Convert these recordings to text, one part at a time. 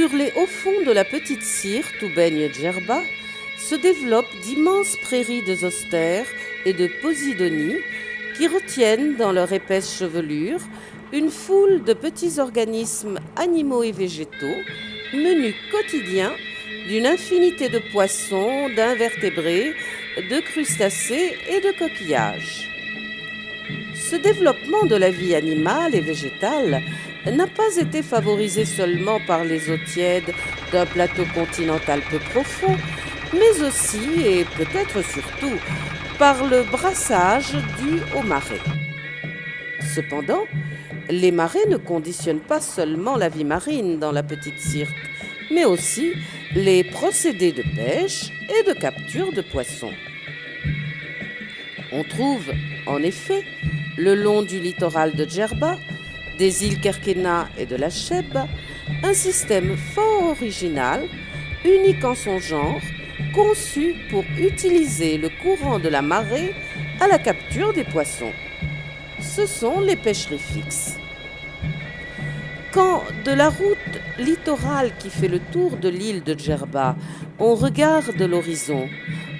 Sur les hauts fonds de la petite Syrte où baigne Djerba, se développent d'immenses prairies de zostères et de posidonie qui retiennent dans leur épaisse chevelure une foule de petits organismes animaux et végétaux, menus quotidiens d'une infinité de poissons, d'invertébrés, de crustacés et de coquillages. Ce développement de la vie animale et végétale n'a pas été favorisé seulement par les eaux tièdes d'un plateau continental peu profond, mais aussi, et peut-être surtout, par le brassage dû aux marées. Cependant, les marées ne conditionnent pas seulement la vie marine dans la petite Syrte, mais aussi les procédés de pêche et de capture de poissons. On trouve, en effet, le long du littoral de Djerba, des îles Kerkena et de la Cheb, un système fort original, unique en son genre, conçu pour utiliser le courant de la marée à la capture des poissons. Ce sont les pêcheries fixes. Quand, de la route littorale qui fait le tour de l'île de Djerba, on regarde l'horizon,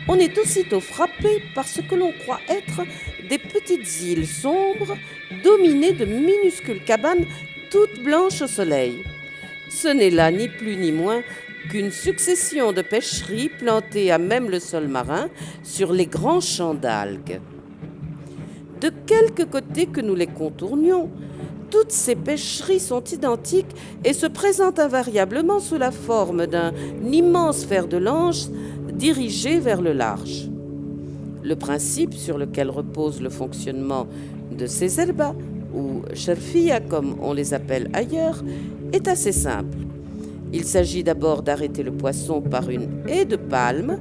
on est aussitôt frappé par ce que l'on croit être des petites îles sombres, dominées de minuscules cabanes toutes blanches au soleil. Ce n'est là ni plus ni moins qu'une succession de pêcheries plantées à même le sol marin sur les grands champs d'algues. De quelque côté que nous les contournions, toutes ces pêcheries sont identiques et se présentent invariablement sous la forme d'un immense fer de lance dirigé vers le large. Le principe sur lequel repose le fonctionnement de ces elbas, ou sherfia comme on les appelle ailleurs, est assez simple. Il s'agit d'abord d'arrêter le poisson par une haie de palmes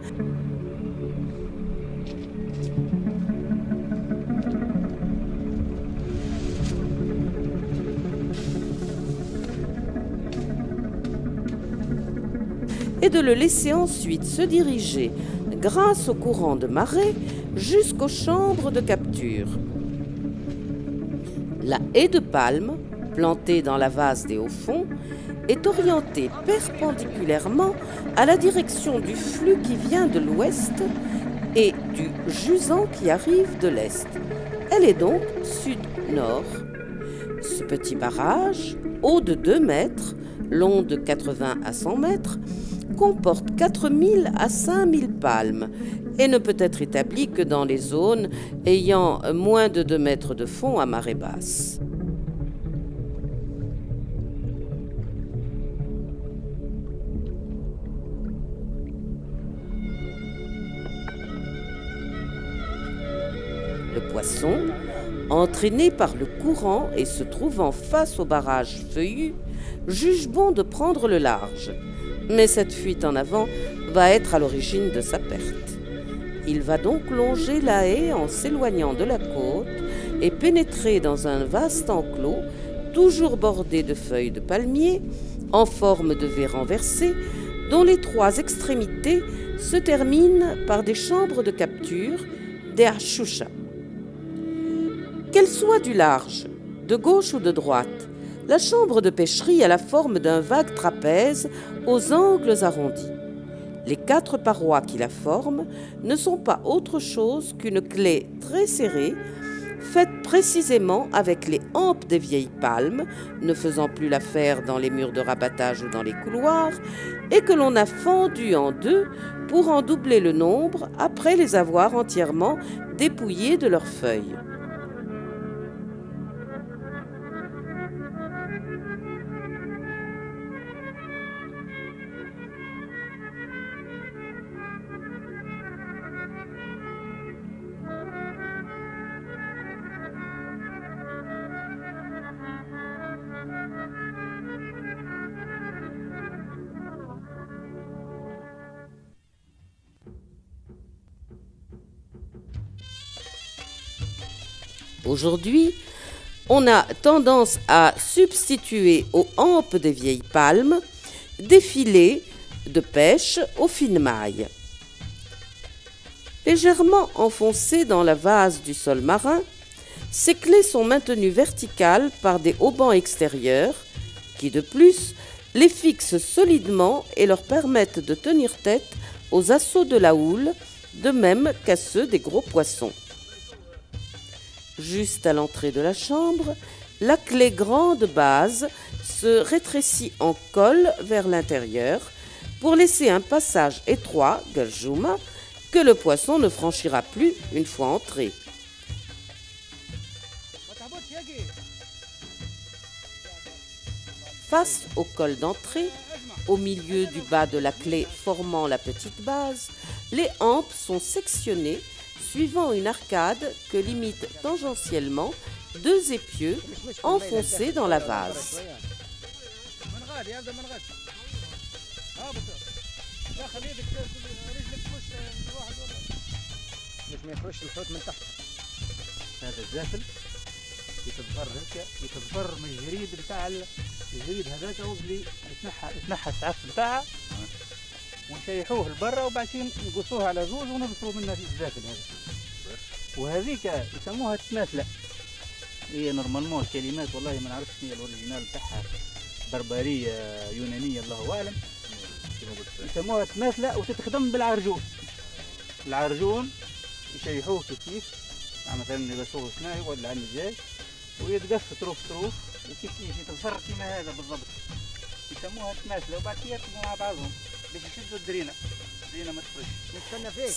et de le laisser ensuite se diriger, grâce au courant de marée, jusqu'aux chambres de capture. La haie de palme, plantée dans la vase des hauts fonds, est orientée perpendiculairement à la direction du flux qui vient de l'ouest et du jusant qui arrive de l'est. Elle est donc sud-nord. Ce petit barrage, haut de 2 mètres, long de 80 à 100 mètres, comporte 4000 à 5000 palmes et ne peut être établi que dans les zones ayant moins de 2 mètres de fond à marée basse. Le poisson, entraîné par le courant et se trouvant face au barrage feuillu, juge bon de prendre le large. Mais cette fuite en avant va être à l'origine de sa perte. Il va donc longer la haie en s'éloignant de la côte et pénétrer dans un vaste enclos, toujours bordé de feuilles de palmier, en forme de V renversé, dont les 3 extrémités se terminent par des chambres de capture, des hachoucha. Qu'elle soit du large, de gauche ou de droite, la chambre de pêcherie a la forme d'un vague trapèze aux angles arrondis. Les 4 parois qui la forment ne sont pas autre chose qu'une clé très serrée, faite précisément avec les hampes des vieilles palmes, ne faisant plus l'affaire dans les murs de rabattage ou dans les couloirs, et que l'on a fendues en 2 pour en doubler le nombre après les avoir entièrement dépouillées de leurs feuilles. Aujourd'hui, on a tendance à substituer aux hampes des vieilles palmes des filets de pêche aux fines mailles. Légèrement enfoncées dans la vase du sol marin, ces clés sont maintenues verticales par des haubans extérieurs qui, de plus, les fixent solidement et leur permettent de tenir tête aux assauts de la houle, de même qu'à ceux des gros poissons. Juste à l'entrée de la chambre, la clé grande base se rétrécit en col vers l'intérieur pour laisser un passage étroit, Gajuma, que le poisson ne franchira plus une fois entré. Face au col d'entrée, au milieu du bas de la clé formant la petite base, les hampes sont sectionnées suivant une arcade que limitent tangentiellement deux épieux enfoncés dans la vase. يتضفر من الجريد بتاع الجريد هذاك هو اللي يتنحى السعف بتاعها ونشيحوه لبرا وبعدين نقصوه على زوز ونضفروا منها الزاكل هذا. وهذيك يسموها التماثلة. هي نورمالمون الكلمات والله ما نعرفش شنو هي الاوريجينال بتاعها، بربرية يونانية الله اعلم. يسموها التماثلة وتتخدم بالعرجون. العرجون يشيحوه كيف مثلا يقصوه صناعي ولا عن الجاي ويتقص طروف وكيف يتضفر كيما هذا بالضبط. يسموها التماثلة وبعد كده يركبوا مع بعضهم باش يشدوا الدرينة ما تفرش.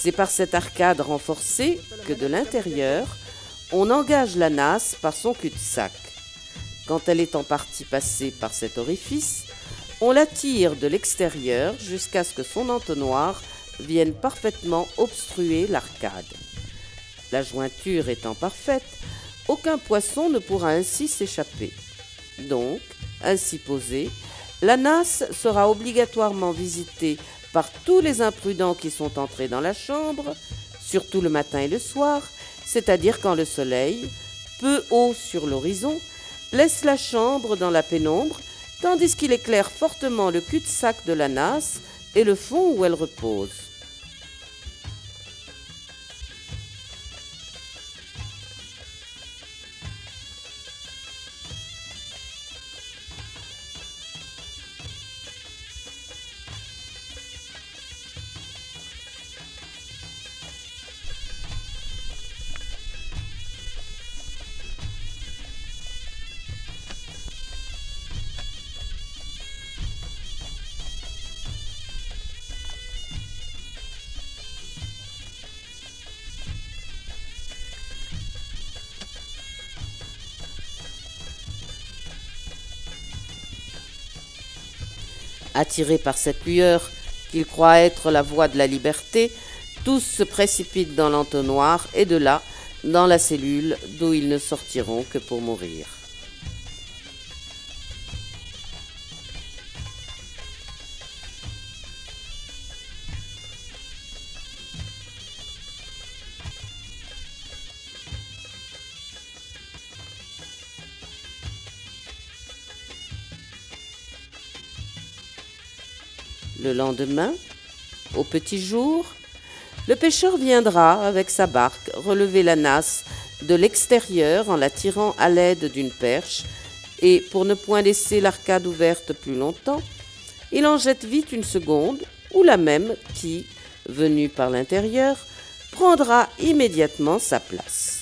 C'est par cette arcade renforcée que de l'intérieur, on engage la nasse par son cul-de-sac. Quand elle est en partie passée par cet orifice, on la tire de l'extérieur jusqu'à ce que son entonnoir vienne parfaitement obstruer l'arcade. La jointure étant parfaite, aucun poisson ne pourra ainsi s'échapper. Donc, ainsi posée, la nasse sera obligatoirement visitée par tous les imprudents qui sont entrés dans la chambre, surtout le matin et le soir, c'est-à-dire quand le soleil, peu haut sur l'horizon, laisse la chambre dans la pénombre, tandis qu'il éclaire fortement le cul-de-sac de la nasse et le fond où elle repose. Attirés par cette lueur qu'ils croient être la voie de la liberté, tous se précipitent dans l'entonnoir et de là, dans la cellule d'où ils ne sortiront que pour mourir. Le lendemain, au petit jour, le pêcheur viendra avec sa barque relever la nasse de l'extérieur en la tirant à l'aide d'une perche et, pour ne point laisser l'arcade ouverte plus longtemps, il en jette vite une seconde ou la même qui, venue par l'intérieur, prendra immédiatement sa place.